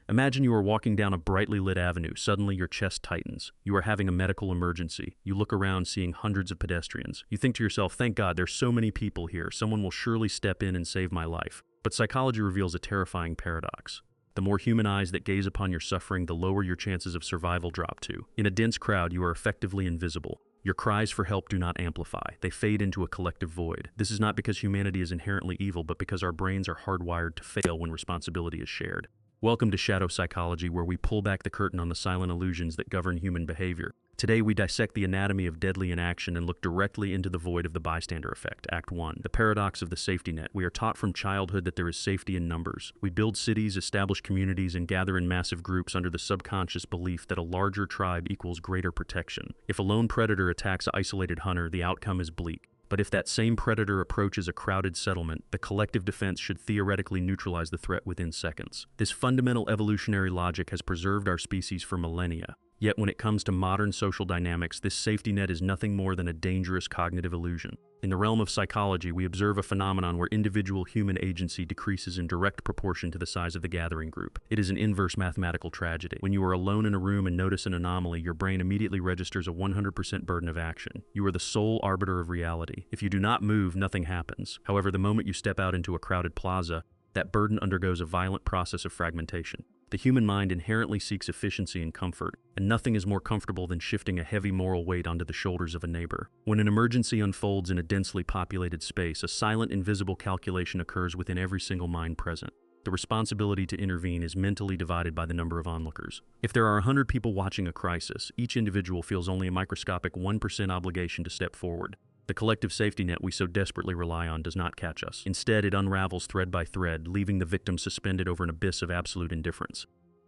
Imagine you are walking down a brightly lit avenue. Suddenly, your chest tightens. You are having a medical emergency. You look around, seeing hundreds of pedestrians. You think to yourself, thank God, there's so many people here. Someone will surely step in and save my life. But psychology reveals a terrifying paradox. The more human eyes that gaze upon your suffering, the lower your chances of survival drop to. In a dense crowd, you are effectively invisible. Your cries for help do not amplify. They fade into a collective void. This is not because humanity is inherently evil, but because our brains are hardwired to fail when responsibility is shared. Welcome to Shadow Psychology, where we pull back the curtain on the silent illusions that govern human behavior. Today, we dissect the anatomy of deadly inaction and look directly into the void of the bystander effect. Act 1. The paradox of the safety net. We are taught from childhood that there is safety in numbers. We build cities, establish communities, and gather in massive groups under the subconscious belief that a larger tribe equals greater protection. If a lone predator attacks an isolated hunter, the outcome is bleak. But if that same predator approaches a crowded settlement, the collective defense should theoretically neutralize the threat within seconds. This fundamental evolutionary logic has preserved our species for millennia. Yet when it comes to modern social dynamics, this safety net is nothing more than a dangerous cognitive illusion. In the realm of psychology, we observe a phenomenon where individual human agency decreases in direct proportion to the size of the gathering group. It is an inverse mathematical tragedy. When you are alone in a room and notice an anomaly, your brain immediately registers a 100% burden of action. You are the sole arbiter of reality. If you do not move, nothing happens. However, the moment you step out into a crowded plaza, that burden undergoes a violent process of fragmentation. The human mind inherently seeks efficiency and comfort, and nothing is more comfortable than shifting a heavy moral weight onto the shoulders of a neighbor. When an emergency unfolds in a densely populated space, a silent, invisible calculation occurs within every single mind present. The responsibility to intervene is mentally divided by the number of onlookers. If there are 100 people watching a crisis, each individual feels only a microscopic 1% obligation to step forward. The collective safety net we so desperately rely on does not catch us. Instead, it unravels thread by thread, leaving the victim suspended over an abyss of absolute indifference.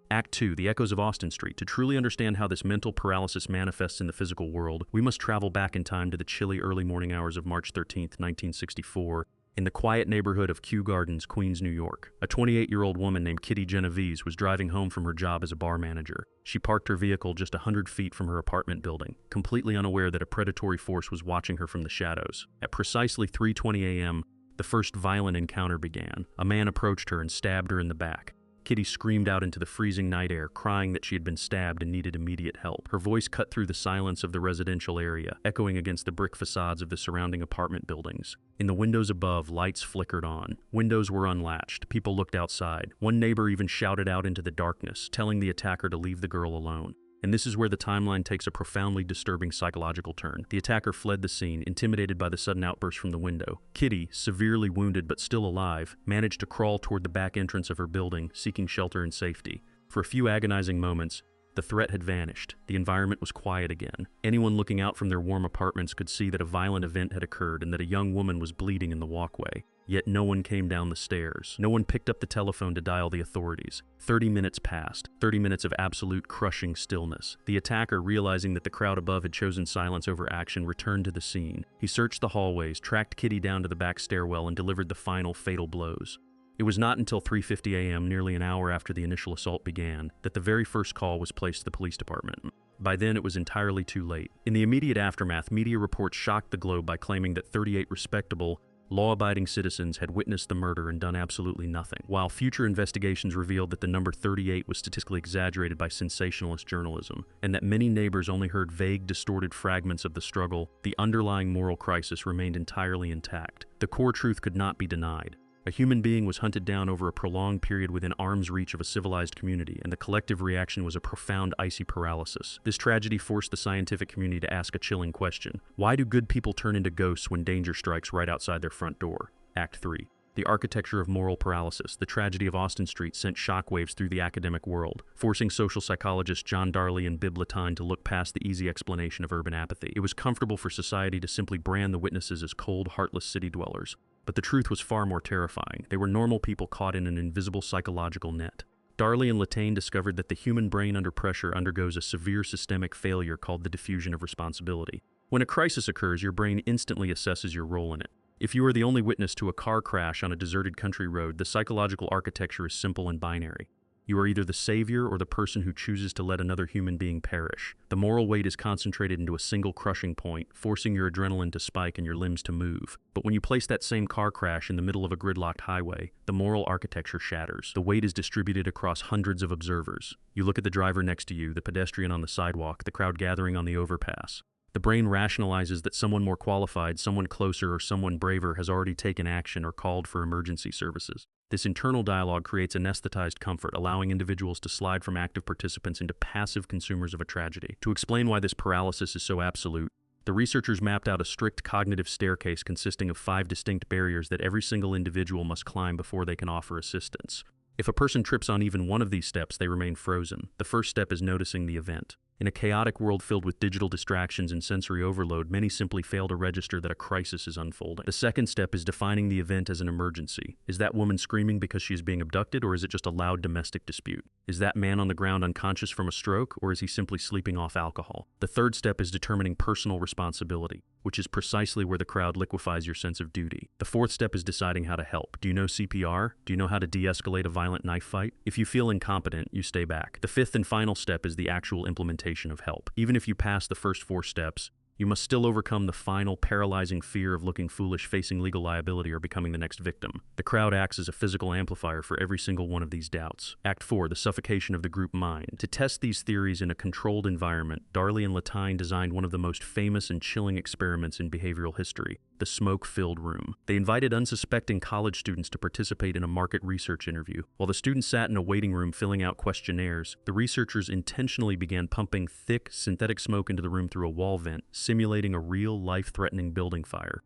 Act 2. The Echoes of Austin Street. To truly understand how this mental paralysis manifests in the physical world, we must travel back in time to the chilly early morning hours of March 13, 1964, in the quiet neighborhood of Kew Gardens, Queens, New York. A 28-year-old woman named Kitty Genovese was driving home from her job as a bar manager. She parked her vehicle just 100 feet from her apartment building, completely unaware that a predatory force was watching her from the shadows. At precisely 3:20 a.m., the first violent encounter began. A man approached her and stabbed her in the back. Kitty screamed out into the freezing night air, crying that she had been stabbed and needed immediate help. Her voice cut through the silence of the residential area, echoing against the brick facades of the surrounding apartment buildings. In the windows above, lights flickered on. Windows were unlatched. People looked outside. One neighbor even shouted out into the darkness, telling the attacker to leave the girl alone. And this is where the timeline takes a profoundly disturbing psychological turn. The attacker fled the scene, intimidated by the sudden outburst from the window. Kitty, severely wounded but still alive, managed to crawl toward the back entrance of her building, seeking shelter and safety. For a few agonizing moments, the threat had vanished. The environment was quiet again. Anyone looking out from their warm apartments could see that a violent event had occurred and that a young woman was bleeding in the walkway. Yet no one came down the stairs. No one picked up the telephone to dial the authorities. 30 minutes passed. 30 minutes of absolute crushing stillness. The attacker, realizing that the crowd above had chosen silence over action, returned to the scene. He searched the hallways, tracked Kitty down to the back stairwell, and delivered the final fatal blows. It was not until 3:50 a.m., nearly an hour after the initial assault began, that the very first call was placed to the police department. By then, it was entirely too late. In the immediate aftermath, media reports shocked the globe by claiming that 38 respectable, law-abiding citizens had witnessed the murder and done absolutely nothing, while future investigations revealed that the number 38 was statistically exaggerated by sensationalist journalism, and that many neighbors only heard vague, distorted fragments of the struggle. The underlying moral crisis remained entirely intact. The core truth could not be denied. A human being was hunted down over a prolonged period within arm's reach of a civilized community, and the collective reaction was a profound icy paralysis. This tragedy forced the scientific community to ask a chilling question. Why do good people turn into ghosts when danger strikes right outside their front door? Act 3. The architecture of moral paralysis. The tragedy of Austin Street sent shockwaves through the academic world, forcing social psychologists John Darley and Bibb Latagne to look past the easy explanation of urban apathy. It was comfortable for society to simply brand the witnesses as cold, heartless city dwellers. But the truth was far more terrifying. They were normal people caught in an invisible psychological net. Darley and Latagne discovered that the human brain under pressure undergoes a severe systemic failure called the diffusion of responsibility. When a crisis occurs, your brain instantly assesses your role in it. If you are the only witness to a car crash on a deserted country road, the psychological architecture is simple and binary. You are either the savior or the person who chooses to let another human being perish. The moral weight is concentrated into a single crushing point, forcing your adrenaline to spike and your limbs to move. But when you place that same car crash in the middle of a gridlocked highway, the moral architecture shatters. The weight is distributed across hundreds of observers. You look at the driver next to you, the pedestrian on the sidewalk, the crowd gathering on the overpass. The brain rationalizes that someone more qualified, someone closer, or someone braver has already taken action or called for emergency services. This internal dialogue creates anesthetized comfort, allowing individuals to slide from active participants into passive consumers of a tragedy. To explain why this paralysis is so absolute, the researchers mapped out a strict cognitive staircase consisting of 5 distinct barriers that every single individual must climb before they can offer assistance. If a person trips on even one of these steps, they remain frozen. The first step is noticing the event. In a chaotic world filled with digital distractions and sensory overload, many simply fail to register that a crisis is unfolding. The second step is defining the event as an emergency. Is that woman screaming because she is being abducted, or is it just a loud domestic dispute? Is that man on the ground unconscious from a stroke, or is he simply sleeping off alcohol? The third step is determining personal responsibility, which is precisely where the crowd liquefies your sense of duty. The fourth step is deciding how to help. Do you know CPR? Do you know how to de-escalate a violent knife fight? If you feel incompetent, you stay back. The fifth and final step is the actual implementation of help. Even if you pass the first 4 steps, you must still overcome the final paralyzing fear of looking foolish, facing legal liability, or becoming the next victim. The crowd acts as a physical amplifier for every single one of these doubts. Act 4, the suffocation of the group mind. To test these theories in a controlled environment, Darley and Latine designed one of the most famous and chilling experiments in behavioral history, the smoke-filled room. They invited unsuspecting college students to participate in a market research interview. While the students sat in a waiting room filling out questionnaires, the researchers intentionally began pumping thick, synthetic smoke into the room through a wall vent, simulating a real, life-threatening building fire.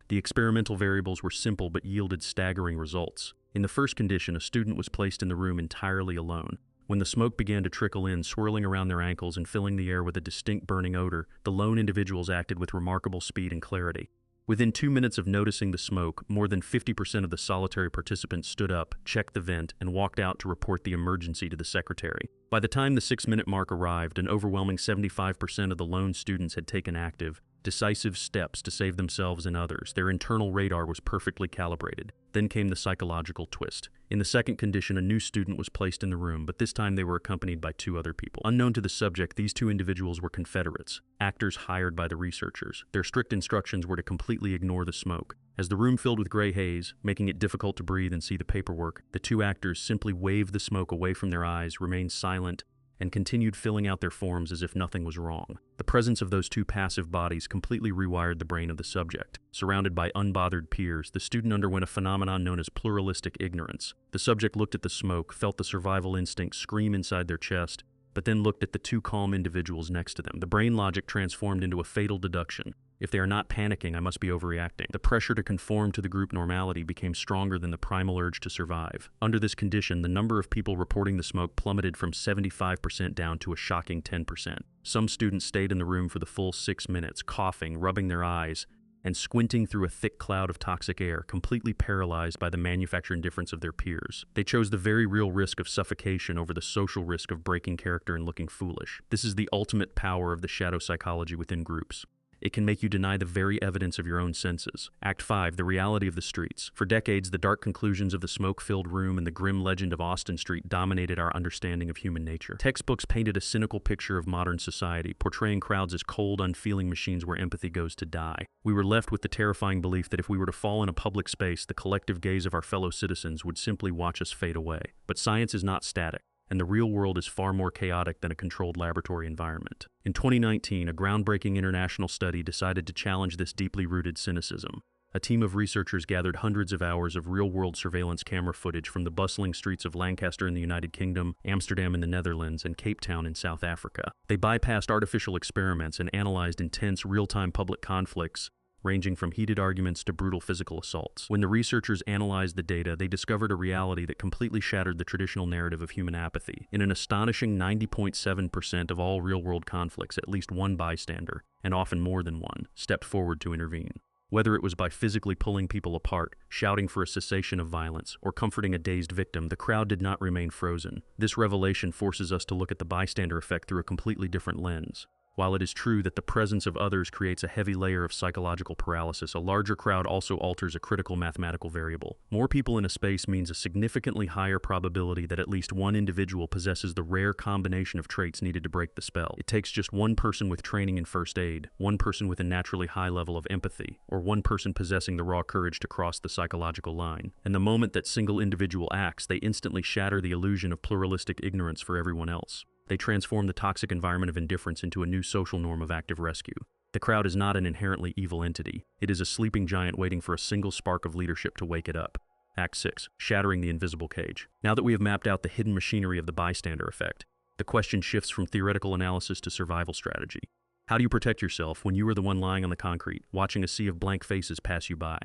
The experimental variables were simple but yielded staggering results. In the first condition, a student was placed in the room entirely alone. When the smoke began to trickle in, swirling around their ankles and filling the air with a distinct burning odor, the lone individuals acted with remarkable speed and clarity. Within 2 minutes of noticing the smoke, more than 50% of the solitary participants stood up, checked the vent, and walked out to report the emergency to the secretary. By the time the 6-minute mark arrived, an overwhelming 75% of the lone students had taken active, decisive steps to save themselves and others. Their internal radar was perfectly calibrated. Then came the psychological twist. In the second condition, a new student was placed in the room, but this time they were accompanied by 2 other people. Unknown to the subject, these 2 individuals were Confederates, actors hired by the researchers. Their strict instructions were to completely ignore the smoke. As the room filled with gray haze, making it difficult to breathe and see the paperwork, the 2 actors simply waved the smoke away from their eyes, remained silent, and continued filling out their forms as if nothing was wrong. The presence of those 2 passive bodies completely rewired the brain of the subject. Surrounded by unbothered peers, the student underwent a phenomenon known as pluralistic ignorance. The subject looked at the smoke, felt the survival instinct scream inside their chest, but then looked at the 2 calm individuals next to them. The brain logic transformed into a fatal deduction. If they are not panicking, I must be overreacting. The pressure to conform to the group normality became stronger than the primal urge to survive. Under this condition, the number of people reporting the smoke plummeted from 75% down to a shocking 10%. Some students stayed in the room for the full 6 minutes, coughing, rubbing their eyes, and squinting through a thick cloud of toxic air, completely paralyzed by the manufactured indifference of their peers. They chose the very real risk of suffocation over the social risk of breaking character and looking foolish. This is the ultimate power of the shadow psychology within groups. It can make you deny the very evidence of your own senses. Act 5, the reality of the streets. For decades, the dark conclusions of the smoke-filled room and the grim legend of Austin Street dominated our understanding of human nature. Textbooks painted a cynical picture of modern society, portraying crowds as cold, unfeeling machines where empathy goes to die. We were left with the terrifying belief that if we were to fall in a public space, the collective gaze of our fellow citizens would simply watch us fade away. But science is not static, and the real world is far more chaotic than a controlled laboratory environment. In 2019, a groundbreaking international study decided to challenge this deeply rooted cynicism. A team of researchers gathered hundreds of hours of real-world surveillance camera footage from the bustling streets of Lancaster in the United Kingdom, Amsterdam in the Netherlands, and Cape Town in South Africa. They bypassed artificial experiments and analyzed intense, real-time public conflicts, ranging from heated arguments to brutal physical assaults. When the researchers analyzed the data, they discovered a reality that completely shattered the traditional narrative of human apathy. In an astonishing 90.7% of all real-world conflicts, at least one bystander, and often more than one, stepped forward to intervene. Whether it was by physically pulling people apart, shouting for a cessation of violence, or comforting a dazed victim, the crowd did not remain frozen. This revelation forces us to look at the bystander effect through a completely different lens. While it is true that the presence of others creates a heavy layer of psychological paralysis, a larger crowd also alters a critical mathematical variable. More people in a space means a significantly higher probability that at least one individual possesses the rare combination of traits needed to break the spell. It takes just one person with training in first aid, one person with a naturally high level of empathy, or one person possessing the raw courage to cross the psychological line. And the moment that single individual acts, they instantly shatter the illusion of pluralistic ignorance for everyone else. They transform the toxic environment of indifference into a new social norm of active rescue. The crowd is not an inherently evil entity. It is a sleeping giant waiting for a single spark of leadership to wake it up. Act 6. Shattering the invisible cage. Now that we have mapped out the hidden machinery of the bystander effect, the question shifts from theoretical analysis to survival strategy. How do you protect yourself when you are the one lying on the concrete, watching a sea of blank faces pass you by?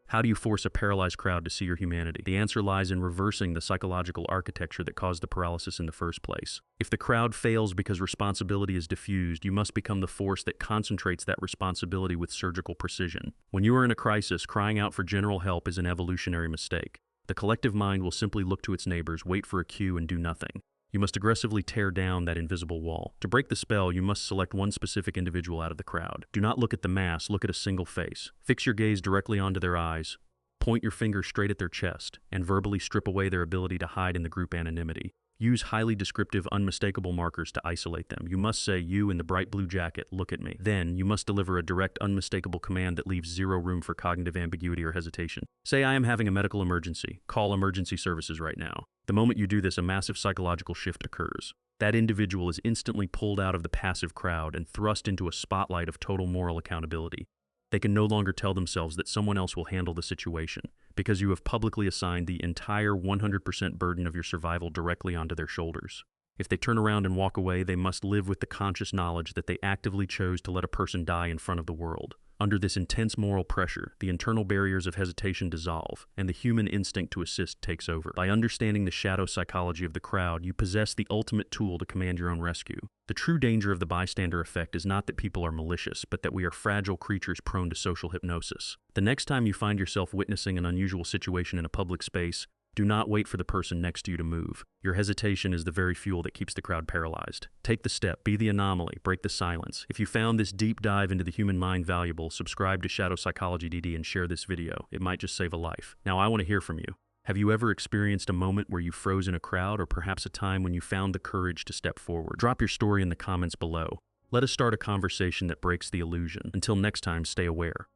How do you force a paralyzed crowd to see your humanity? The answer lies in reversing the psychological architecture that caused the paralysis in the first place. If the crowd fails because responsibility is diffused, you must become the force that concentrates that responsibility with surgical precision. When you are in a crisis, crying out for general help is an evolutionary mistake. The collective mind will simply look to its neighbors, wait for a cue, and do nothing. You must aggressively tear down that invisible wall. To break the spell, you must select one specific individual out of the crowd. Do not look at the mass, look at a single face. Fix your gaze directly onto their eyes, point your finger straight at their chest, and verbally strip away their ability to hide in the group anonymity. Use highly descriptive, unmistakable markers to isolate them. You must say, "You in the bright blue jacket, look at me." Then, you must deliver a direct, unmistakable command that leaves zero room for cognitive ambiguity or hesitation. Say, "I am having a medical emergency. Call emergency services right now." The moment you do this, a massive psychological shift occurs. That individual is instantly pulled out of the passive crowd and thrust into a spotlight of total moral accountability. They can no longer tell themselves that someone else will handle the situation, because you have publicly assigned the entire 100% burden of your survival directly onto their shoulders. If they turn around and walk away, they must live with the conscious knowledge that they actively chose to let a person die in front of the world. Under this intense moral pressure, the internal barriers of hesitation dissolve, and the human instinct to assist takes over. By understanding the shadow psychology of the crowd, you possess the ultimate tool to command your own rescue. The true danger of the bystander effect is not that people are malicious, but that we are fragile creatures prone to social hypnosis. The next time you find yourself witnessing an unusual situation in a public space, do not wait for the person next to you to move. Your hesitation is the very fuel that keeps the crowd paralyzed. Take the step, be the anomaly, break the silence. If you found this deep dive into the human mind valuable, subscribe to Shadow Psychology DD and share this video. It might just save a life. Now I want to hear from you. Have you ever experienced a moment where you froze in a crowd, or perhaps a time when you found the courage to step forward? Drop your story in the comments below. Let us start a conversation that breaks the illusion. Until next time, stay aware.